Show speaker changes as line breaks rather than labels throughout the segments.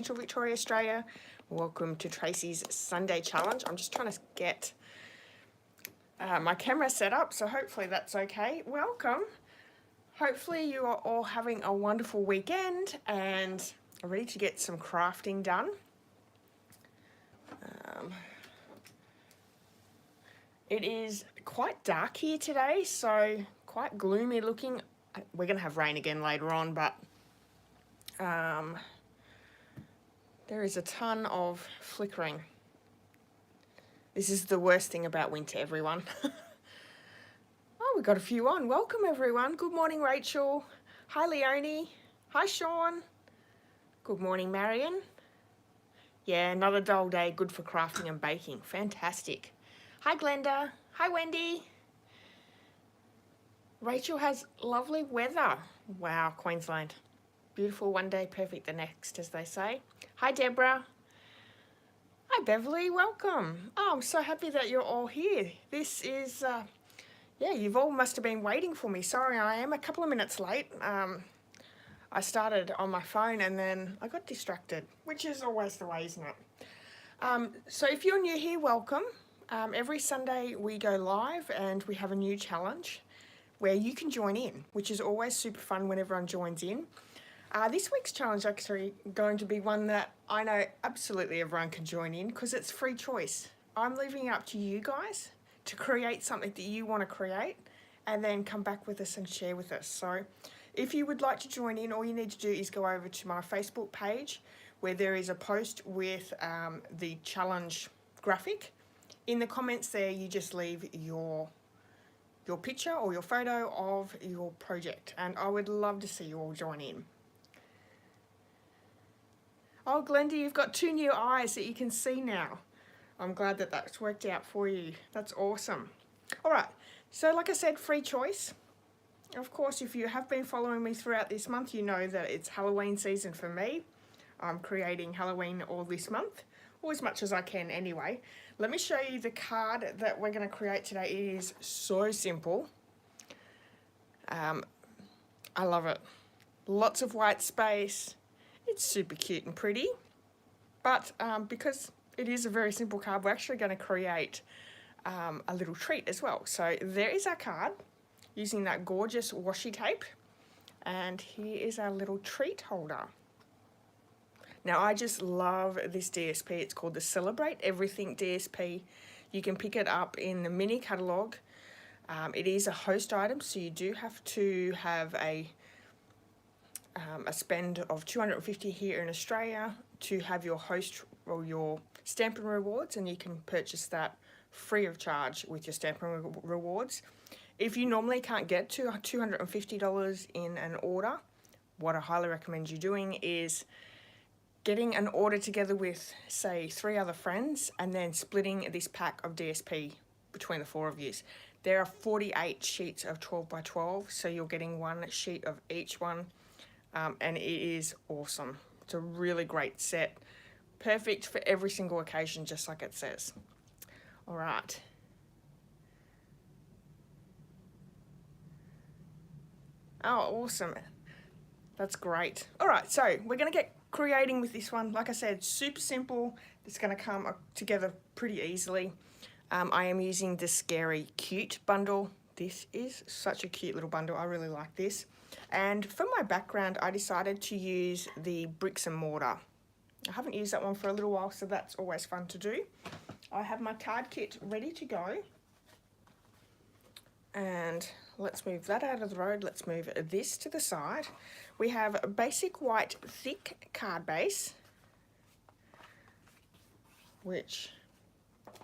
Central Victoria, Australia. Welcome to Tracy's Sunday Challenge. I'm just trying to get my camera set up, so hopefully that's okay. Welcome. Hopefully you are all having a wonderful weekend and are ready to get some crafting done. It is quite dark here today, so quite gloomy looking. We're going to have rain again later on, but there is a ton of flickering. This is the worst thing about winter, everyone. Oh, we've got a few on. Welcome, everyone. Good morning, Rachel. Hi, Leonie. Hi, Sean. Good morning, Marion. Yeah, another dull day, good for crafting and baking. Fantastic. Hi, Glenda. Hi, Wendy. Rachel has lovely weather. Wow, Queensland. Beautiful one day, perfect the next, as they say. Hi, Deborah. Hi, Beverly. Welcome. Oh, I'm so happy that you're all here. This is, yeah, you've all must have been waiting for me. Sorry, I am a couple of minutes late. I started on my phone and then I got distracted, which is always the way, isn't it? So if you're new here, welcome. Every Sunday we go live and we have a new challenge where you can join in, which is always super fun when everyone joins in. This week's challenge is actually going to be one that I know absolutely everyone can join in because it's free choice. I'm leaving it up to you guys to create something that you want to create and then come back with us and share with us. So if you would like to join in, all you need to do is go over to my Facebook page where there is a post with the challenge graphic. In the comments there, you just leave your picture or your photo of your project, and I would love to see you all join in. Oh, Glenda, you've got 2 new eyes that you can see now. I'm glad that that's worked out for you. That's awesome. All right, so like I said, free choice. Of course, if you have been following me throughout this month, you know that it's Halloween season for me. I'm creating Halloween all this month, or as much as I can anyway. Let me show you the card that we're going to create today. It is so simple. I love it. Lots of white space. It's super cute and pretty, but because it is a very simple card, we're actually going to create a little treat as well. So there is our card using that gorgeous washi tape, and here is our little treat holder. Now I just love this DSP. It's called the Celebrate Everything DSP. You can pick it up in the mini catalogue. It is a host item, so you do have to have a spend of $250 here in Australia to have your host or your Stampin' Rewards, and you can purchase that free of charge with your Stampin' Rewards. If you normally can't get to $250 in an order, what I highly recommend you doing is getting an order together with, say, 3 other friends and then splitting this pack of DSP between the 4 of you. There are 48 sheets of 12 by 12, so you're getting 1 sheet of each one. And it is awesome. It's a really great set. Perfect for every single occasion, just like it says. All right. Oh, awesome. That's great. All right, so we're going to get creating with this one. Like I said, super simple. It's going to come together pretty easily. I am using the Scary Cute bundle. This is such a cute little bundle. I really like this. And for my background, I decided to use the bricks and mortar. I haven't used that one for a little while, so that's always fun to do. I have my card kit ready to go. And let's move that out of the road. Let's move this to the side. We have a basic white thick card base, which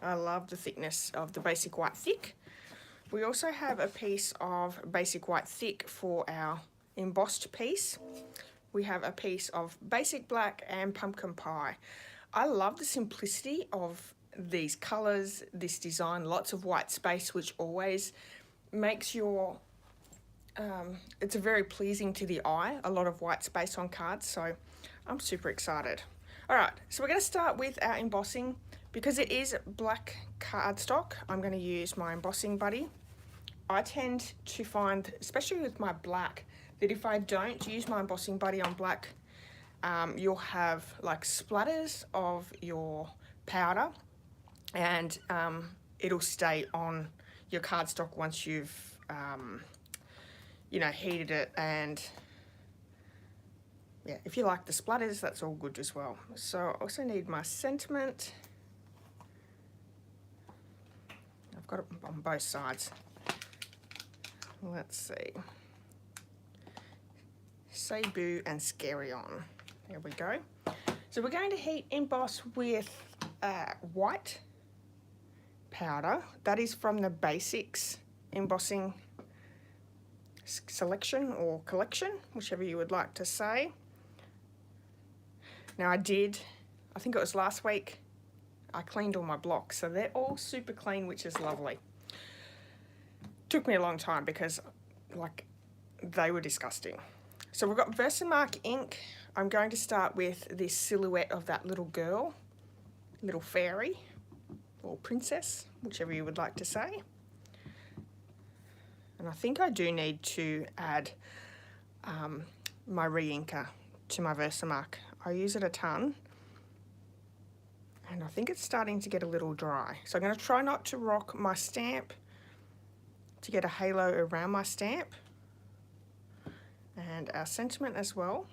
I love the thickness of the basic white thick. We also have a piece of basic white thick for our embossed piece. We have a piece of basic black and pumpkin pie. I love the simplicity of these colors, this design, lots of white space, which always makes your, it's very pleasing to the eye, a lot of white space on cards, so I'm super excited. All right, so we're gonna start with our embossing. Because it is black cardstock, I'm going to use my embossing buddy. I tend to find, especially with my black, that if I don't use my embossing buddy on black, you'll have like splatters of your powder, and it'll stay on your cardstock once you've you know, heated it. And yeah, if you like the splatters, that's all good as well. So I also need my sentiment. I've got it on both sides. Let's see. Say boo and scary on. There we go. So we're going to heat emboss with white powder. That is from the Basics embossing selection or collection, whichever you would like to say. Now I think it was last week, I cleaned all my blocks, so they're all super clean, which is lovely. Took me a long time because like they were disgusting. So we've got Versamark ink. I'm going to start with this silhouette of that little girl, little fairy or princess, whichever you would like to say. And I think I do need to add my re-inker to my Versamark. I use it a ton, and I think it's starting to get a little dry. So I'm going to try not to rock my stamp to get a halo around my stamp, and our sentiment as well.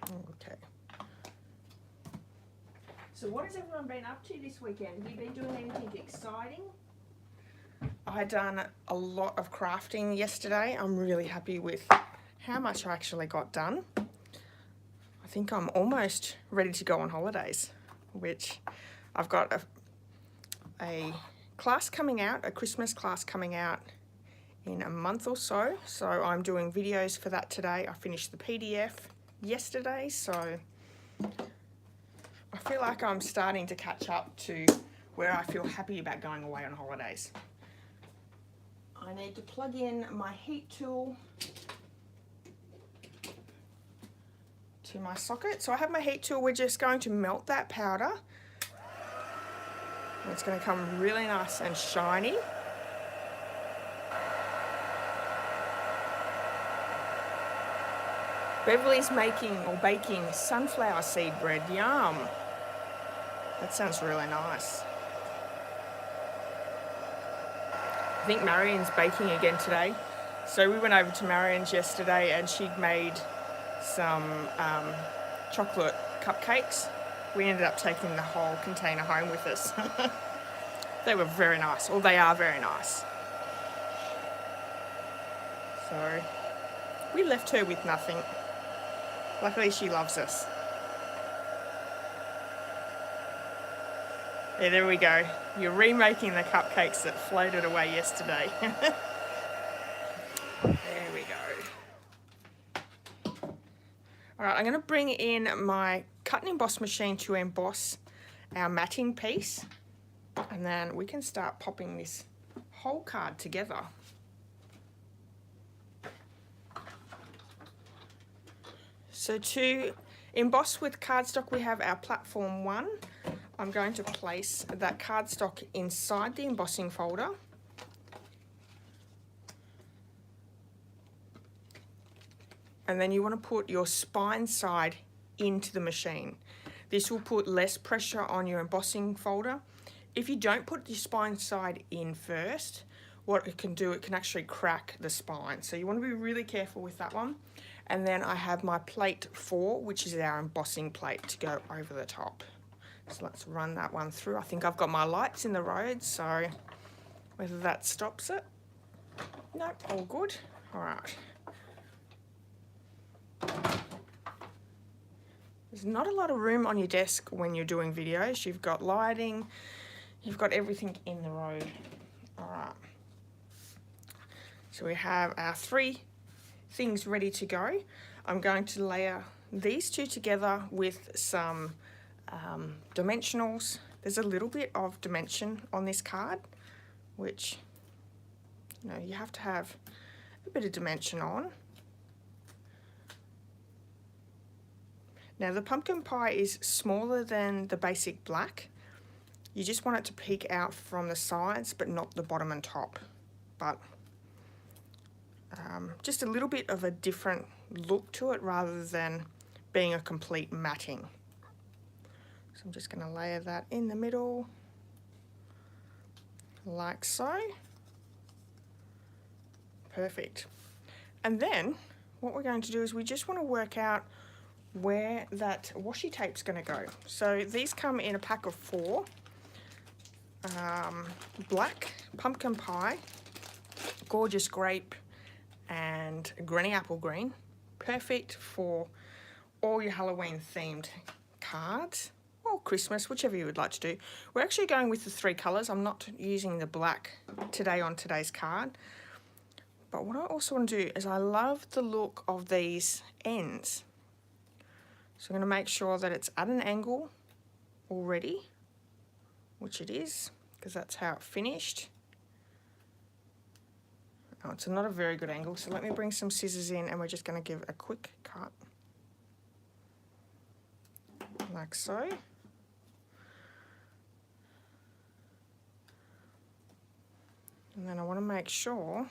Okay. So what has everyone been up to this weekend? Have you been doing anything exciting? I done a lot of crafting yesterday. I'm really happy with how much I actually got done. I think I'm almost ready to go on holidays, which I've got a class coming out, a Christmas class coming out in a month or so. So I'm doing videos for that today. I finished the PDF yesterday, so I feel like I'm starting to catch up to where I feel happy about going away on holidays. I need to plug in my heat tool to my socket. So I have my heat tool. We're just going to melt that powder. It's going to come really nice and shiny. Beverly's making or baking sunflower seed bread. Yum. That sounds really nice. I think Marion's baking again today. So we went over to Marion's yesterday and she'd made some chocolate cupcakes. We ended up taking the whole container home with us. They were very nice, or they are very nice. So we left her with nothing. Luckily she loves us. Yeah, there we go. You're remaking the cupcakes that floated away yesterday. There we go. All right, I'm going to bring in my cut and emboss machine to emboss our matting piece, and then we can start popping this whole card together. So to emboss with cardstock, we have our platform 1. I'm going to place that cardstock inside the embossing folder. And then you want to put your spine side into the machine. This will put less pressure on your embossing folder. If you don't put your spine side in first, what it can do, it can actually crack the spine. So you want to be really careful with that one. And then I have my plate 4, which is our embossing plate, to go over the top. So let's run that one through. I think I've got my lights in the road, so whether that stops it. Nope, all good. All right. There's not a lot of room on your desk when you're doing videos. You've got lighting, you've got everything in the road. All right. So we have our 3 things ready to go. I'm going to layer these 2 together with some dimensionals. There's a little bit of dimension on this card, which, you know, you have to have a bit of dimension on. Now the pumpkin pie is smaller than the basic black, You just want it to peek out from the sides, but not the bottom and top. But just a little bit of a different look to it rather than being a complete matting. So I'm just going to layer that in the middle, like so. Perfect. And then what we're going to do is we just want to work out where that washi tape's going to go. So these come in a pack of 4. Black, pumpkin pie, gorgeous grape, and granny apple green. Perfect for all your Halloween themed cards or Christmas, whichever you would like to do. We're actually going with the 3 colours. I'm not using the black today on today's card. But what I also want to do is I love the look of these ends. So I'm going to make sure that it's at an angle already, which it is, because that's how it finished. Oh, it's not a very good angle, so let me bring some scissors in and we're just going to give a quick cut. Like so. And then I want to make sure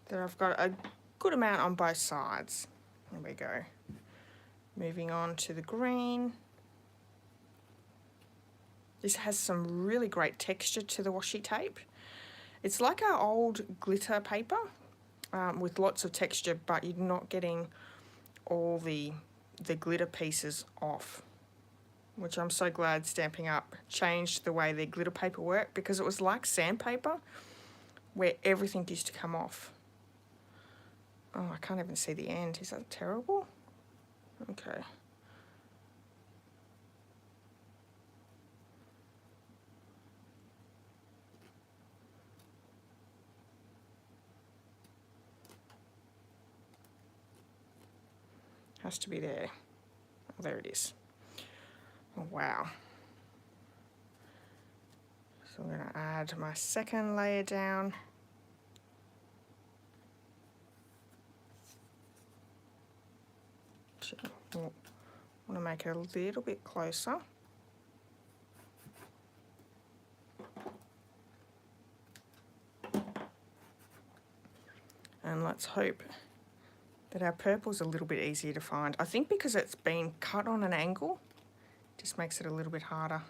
that I've got a good amount on both sides. There we go. Moving on to the green. This has some really great texture to the washi tape. It's like our old glitter paper with lots of texture, but you're not getting all the glitter pieces off, which I'm so glad Stampin' Up changed the way their glitter paper worked, because it was like sandpaper where everything used to come off. Oh, I can't even see the end. Is that terrible? Okay. Has to be there. Oh, there it is. Oh, wow. So I'm going to add my second layer down. Want to make it a little bit closer. And let's hope that our purple's a little bit easier to find. I think because it's been cut on an angle, just makes it a little bit harder.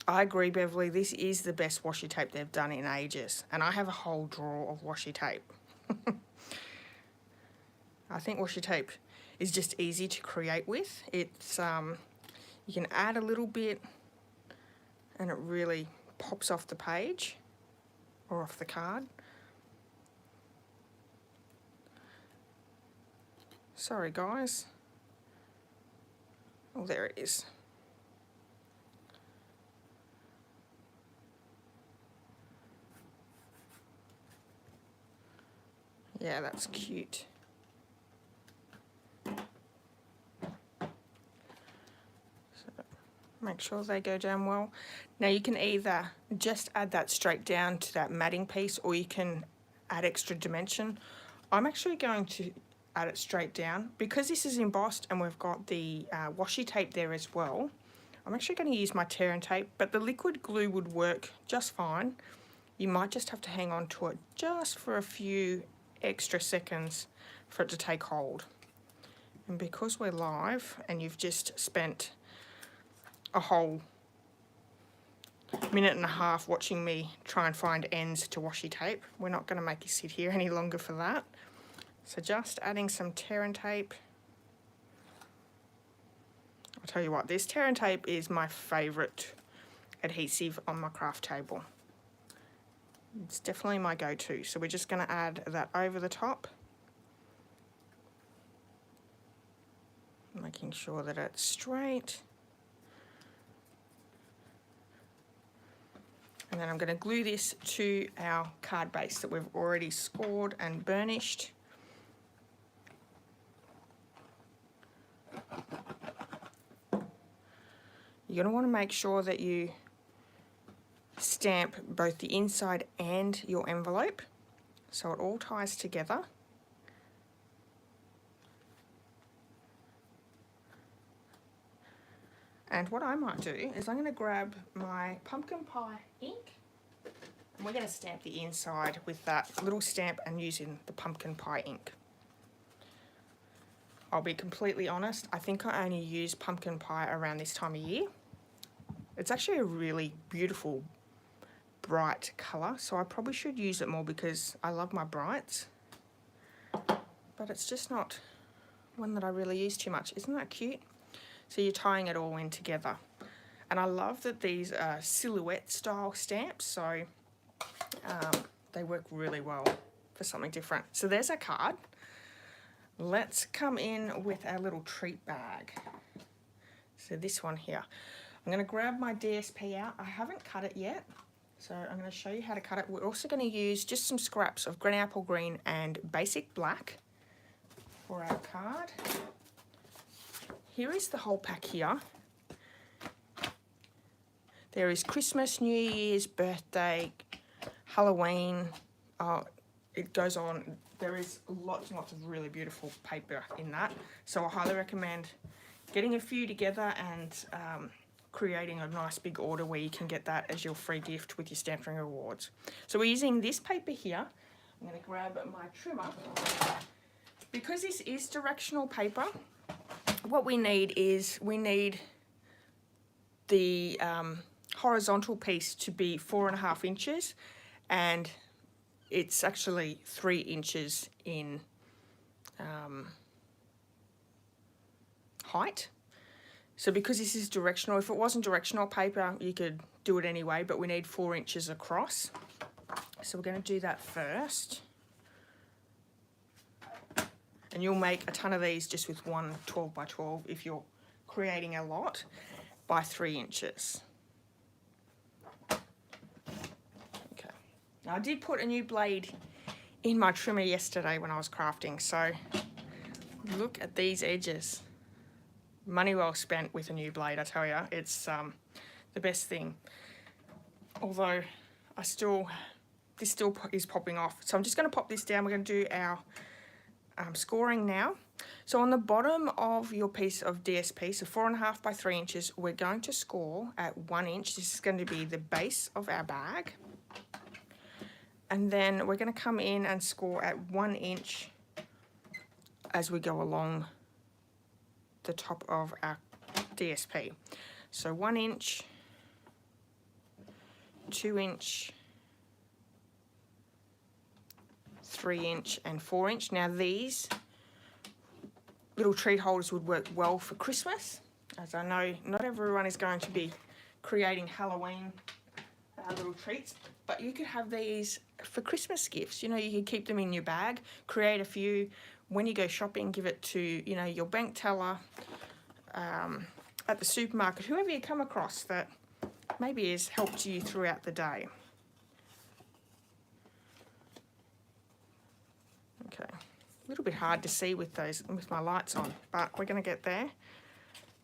I agree, Beverly, this is the best washi tape they've done in ages, and I have a whole drawer of washi tape. I think washi tape is just easy to create with. It's you can add a little bit and it really pops off the page or off the card. Sorry guys. Oh, there it is. Yeah, that's cute. So make sure they go down well. Now you can either just add that straight down to that matting piece, or you can add extra dimension. I'm actually going to add it straight down because this is embossed and we've got the washi tape there as well. I'm actually going to use my tear and tape, but the liquid glue would work just fine. You might just have to hang on to it just for a few extra seconds for it to take hold. And because we're live and you've just spent a whole minute and a half watching me try and find ends to washi tape, we're not going to make you sit here any longer for that. So just adding some tear and tape. I'll tell you what, this tear and tape is my favourite adhesive on my craft table. It's definitely my go-to. So we're just going to add that over the top, making sure that it's straight. And then I'm going to glue this to our card base that we've already scored and burnished. You're going to want to make sure that you stamp both the inside and your envelope so it all ties together. And what I might do is I'm going to grab my pumpkin pie ink, and we're going to stamp the inside with that little stamp and using the pumpkin pie ink. I'll be completely honest, I think I only use pumpkin pie around this time of year. It's actually a really beautiful bright colour, so I probably should use it more because I love my brights. But it's just not one that I really use too much. Isn't that cute? So you're tying it all in together. And I love that these are silhouette style stamps, so they work really well for something different. So there's our card. Let's come in with our little treat bag. So this one here. I'm going to grab my DSP out. I haven't cut it yet, so I'm going to show you how to cut it. We're also going to use just some scraps of green apple green and basic black for our card. Here is the whole pack here. There is Christmas, New Year's, birthday, Halloween. It goes on. There is lots and lots of really beautiful paper in that. So I highly recommend getting a few together and creating a nice big order where you can get that as your free gift with your Stamping Rewards. So we're using this paper here. I'm going to grab my trimmer. Because this is directional paper, what we need is the horizontal piece to be 4.5 inches, and it's actually 3 inches in height. So because this is directional, if it wasn't directional paper, you could do it anyway, but we need 4 inches across. So we're going to do that first. And you'll make a ton of these just with one 12 by 12 if you're creating a lot by 3 inches. Okay. Now I did put a new blade in my trimmer yesterday when I was crafting, so look at these edges. Money well spent with a new blade, I tell you. It's the best thing. Although this still is popping off. So I'm just going to pop this down. We're going to do our scoring now. So on the bottom of your piece of DSP, so 4.5 by 3 inches, we're going to score at 1 inch. This is going to be the base of our bag. And then we're going to come in and score at 1 inch as we go along the top of our DSP. So 1 inch, 2 inch, 3 inch and 4 inch. Now these little treat holders would work well for Christmas, as I know not everyone is going to be creating Halloween little treats, but you could have these for Christmas gifts. You know, you could keep them in your bag, create a few. When you go shopping, give it to, you know, your bank teller, at the supermarket, whoever you come across that maybe has helped you throughout the day. Okay, a little bit hard to see with my lights on, but we're going to get there.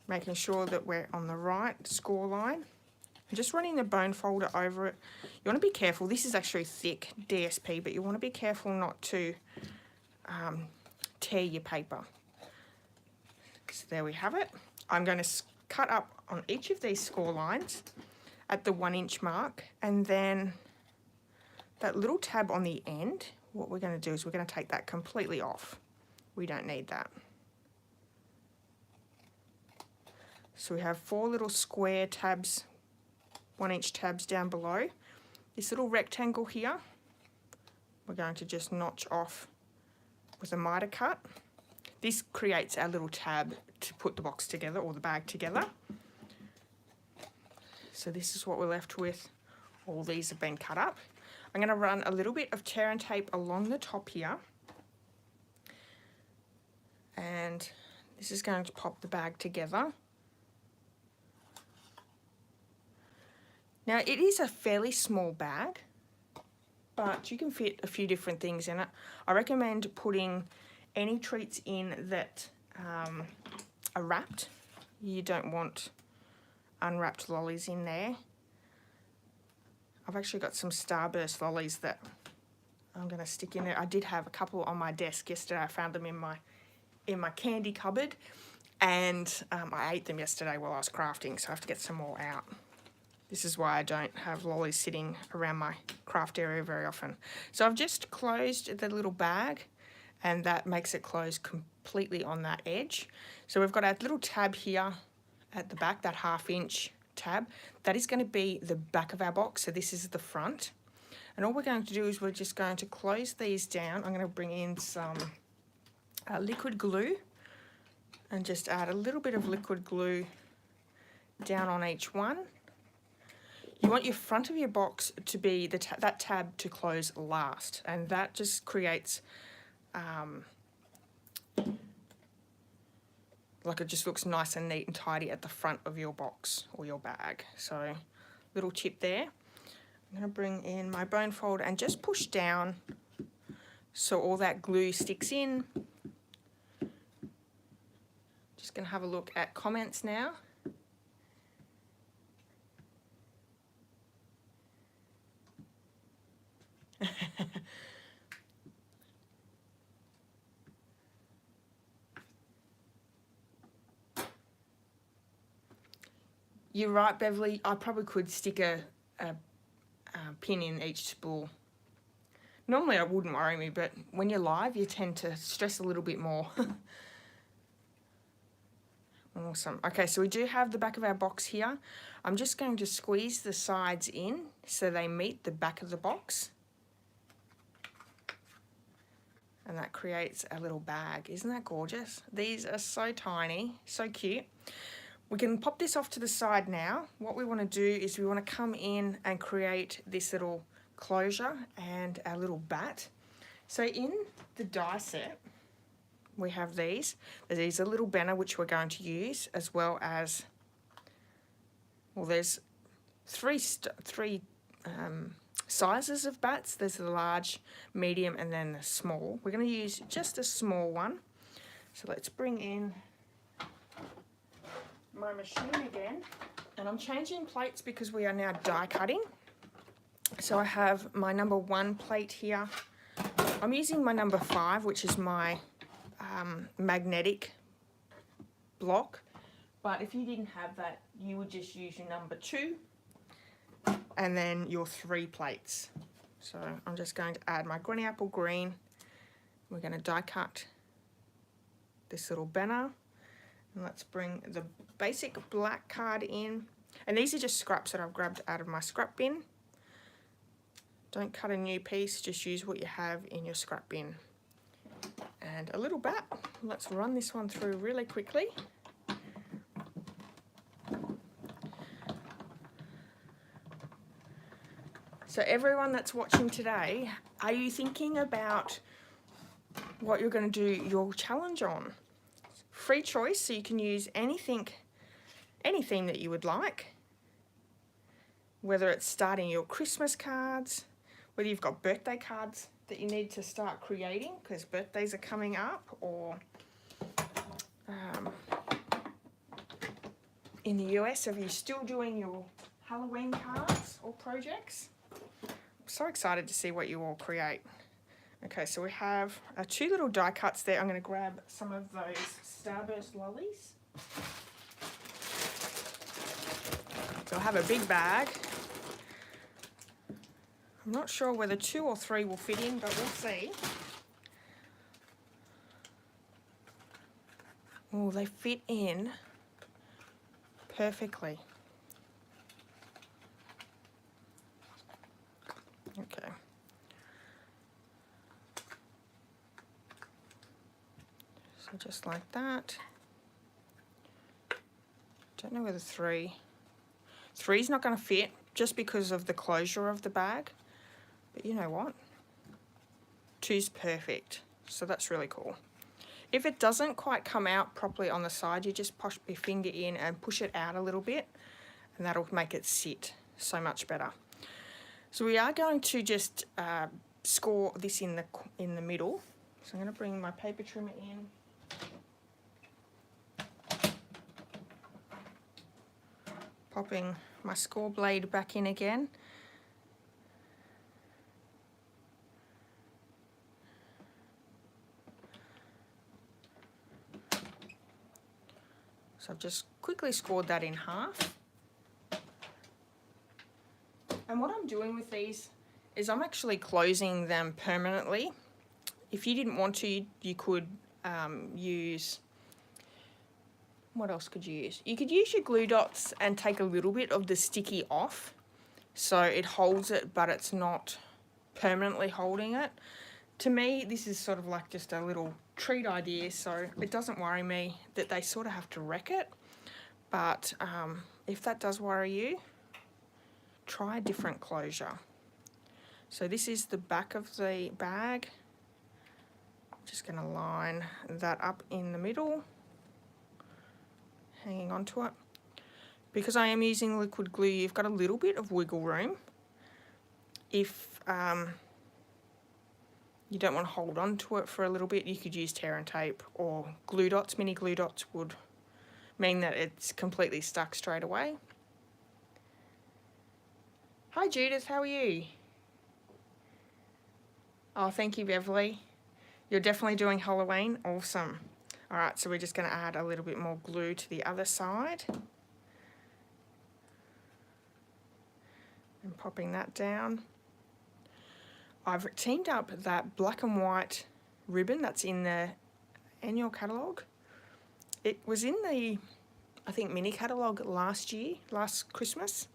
Making sure that we're on the right score line. I'm just running the bone folder over it. You want to be careful. This is actually thick DSP, but you want to be careful not to tear your paper. So there we have it. I'm going to cut up on each of these score lines at the 1 inch mark, and then that little tab on the end, what we're going to do is we're going to take that completely off. We don't need that. So we have 4 little square tabs, 1 inch tabs down below. This little rectangle here, we're going to just notch off with a miter cut. This creates our little tab to put the box together or the bag together. So this is what we're left with. All these have been cut up. I'm going to run a little bit of tear and tape along the top here. And this is going to pop the bag together. Now it is a fairly small bag, but you can fit a few different things in it. I recommend putting any treats in that are wrapped. You don't want unwrapped lollies in there. I've actually got some Starburst lollies that I'm going to stick in there. I did have a couple on my desk yesterday. I found them in my candy cupboard, and I ate them yesterday while I was crafting, so I have to get some more out. This is why I don't have lollies sitting around my craft area very often. So I've just closed the little bag, and that makes it close completely on that edge. So we've got our little tab here at the back, that 1/2 inch tab. That is going to be the back of our box, so this is the front. And all we're going to do is we're just going to close these down. I'm going to bring in some liquid glue and just add a little bit of liquid glue down on each one. You want your front of your box to be that tab to close last, and that just creates like it just looks nice and neat and tidy at the front of your box or your bag. So little tip there. I'm going to bring in my bone fold and just push down so all that glue sticks in. Just going to have a look at comments now. You're right, Beverly. I probably could stick a pin in each spool. Normally it wouldn't worry me, but when you're live, you tend to stress a little bit more. Awesome. Okay, so we do have the back of our box here. I'm just going to squeeze the sides in so they meet the back of the box. And that creates a little bag. Isn't that gorgeous? These are so tiny, so cute. We can pop this off to the side now. What we want to do is we want to come in and create this little closure and our little bat. So in the die set, we have these. There's a little banner which we're going to use, as well as, well, there's three sizes of bats. There's the large, medium, and then the small. We're going to use just a small one. So let's bring in my machine again, and I'm changing plates because we are now die cutting. So I have my number 1 plate here. I'm using my number 5, which is my magnetic block, but if you didn't have that, you would just use your number 2 and then your 3 plates. So I'm just going to add my Granny Apple Green. We're going to die cut this little banner. And let's bring the basic black card in. And these are just scraps that I've grabbed out of my scrap bin. Don't cut a new piece, just use what you have in your scrap bin. And a little bat. Let's run this one through really quickly. So everyone that's watching today, are you thinking about what you're going to do your challenge on? Free choice, so you can use anything that you would like. Whether it's starting your Christmas cards, whether you've got birthday cards that you need to start creating because birthdays are coming up, or in the US, are you still doing your Halloween cards or projects? I'm so excited to see what you all create. Okay, so we have 2 little die cuts there. I'm going to grab some of those Starburst lollies. So I have a big bag. I'm not sure whether 2 or 3 will fit in, but we'll see. Oh, they fit in perfectly. Okay. So just like that. Don't know whether 3 is not going to fit just because of the closure of the bag. But you know what? 2's perfect. So that's really cool. If it doesn't quite come out properly on the side, you just push your finger in and push it out a little bit, and that'll make it sit so much better. So we are going to just score this in the middle. So I'm going to bring my paper trimmer in. popping my score blade back in again. So I've just quickly scored that in half. And what I'm doing with these is I'm actually closing them permanently. If you didn't want to, you could use, what else could you use? You could use your glue dots and take a little bit of the sticky off so it holds it, but it's not permanently holding it. To me, this is sort of like just a little treat idea, so it doesn't worry me that they sort of have to wreck it. But if that does worry you, try a different closure. So this is the back of the bag. I'm just going to line that up in the middle, hanging onto it. Because I am using liquid glue, you've got a little bit of wiggle room. If you don't want to hold on to it for a little bit, you could use tear and tape or glue dots. Mini glue dots would mean that it's completely stuck straight away. Hi Judith, how are you? Oh, thank you Beverly. You're definitely doing Halloween. Awesome. All right, so we're just going to add a little bit more glue to the other side. And popping that down. I've teamed up that black and white ribbon that's in the annual catalogue. It was in the, I think, mini catalogue last Christmas,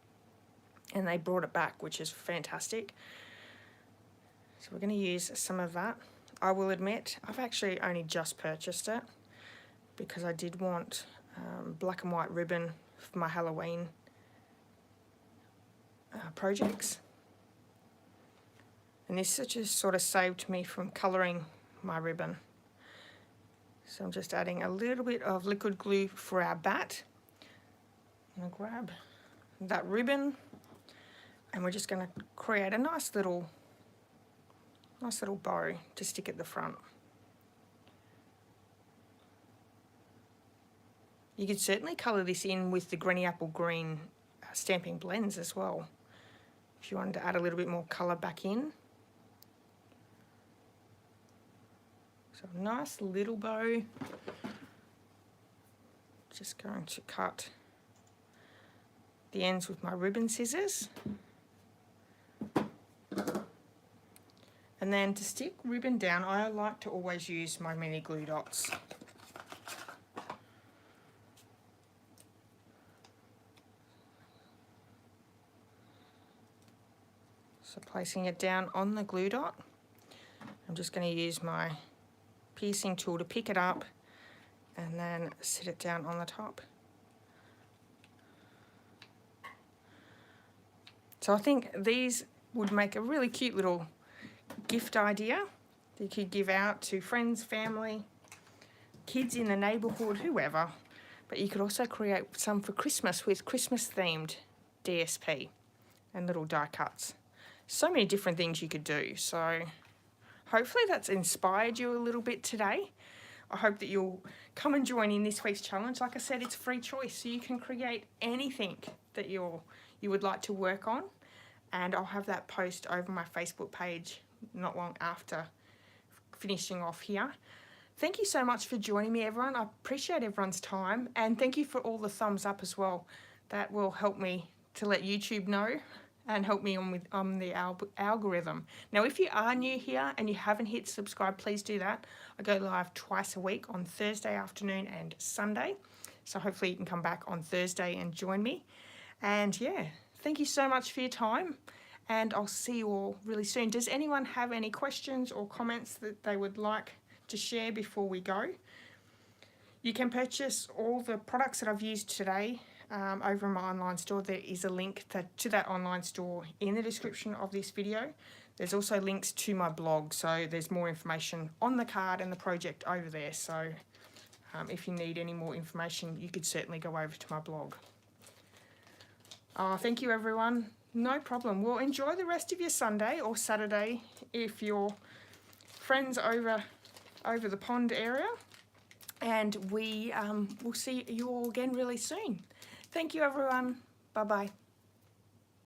and they brought it back, which is fantastic. So we're going to use some of that. I will admit, I've actually only just purchased it because I did want black and white ribbon for my Halloween projects. And this just sort of saved me from colouring my ribbon. So I'm just adding a little bit of liquid glue for our bat. I'm going to grab that ribbon and we're just going to create a nice little bow to stick at the front. You could certainly colour this in with the Greeny Apple Green stamping blends as well, if you wanted to add a little bit more colour back in. So a nice little bow. Just going to cut the ends with my ribbon scissors. And then to stick ribbon down, I like to always use my mini glue dots. So placing it down on the glue dot, I'm just going to use my piercing tool to pick it up and then sit it down on the top. So I think these would make a really cute little gift idea that you could give out to friends, family, kids in the neighbourhood, whoever. But you could also create some for Christmas with Christmas themed DSP and little die cuts. So many different things you could do. So hopefully that's inspired you a little bit today. I hope that you'll come and join in this week's challenge. Like I said, it's free choice, so you can create anything that you would like to work on. And I'll have that post over my Facebook page not long after finishing off here. Thank you so much for joining me, everyone. I appreciate everyone's time, and thank you for all the thumbs up as well. That will help me to let YouTube know and help me on the algorithm. Now, if you are new here and you haven't hit subscribe, please do that. I go live twice a week on Thursday afternoon and Sunday. So hopefully you can come back on Thursday and join me. And yeah, thank you so much for your time, and I'll see you all really soon. Does anyone have any questions or comments that they would like to share before we go? You can purchase all the products that I've used today over in my online store. There is a link to that online store in the description of this video. There's also links to my blog, so there's more information on the card and the project over there. So if you need any more information, you could certainly go over to my blog. Thank you, everyone. No problem. Well, enjoy the rest of your Sunday or Saturday if you're friends over the pond area. And we will see you all again really soon. Thank you, everyone. Bye-bye.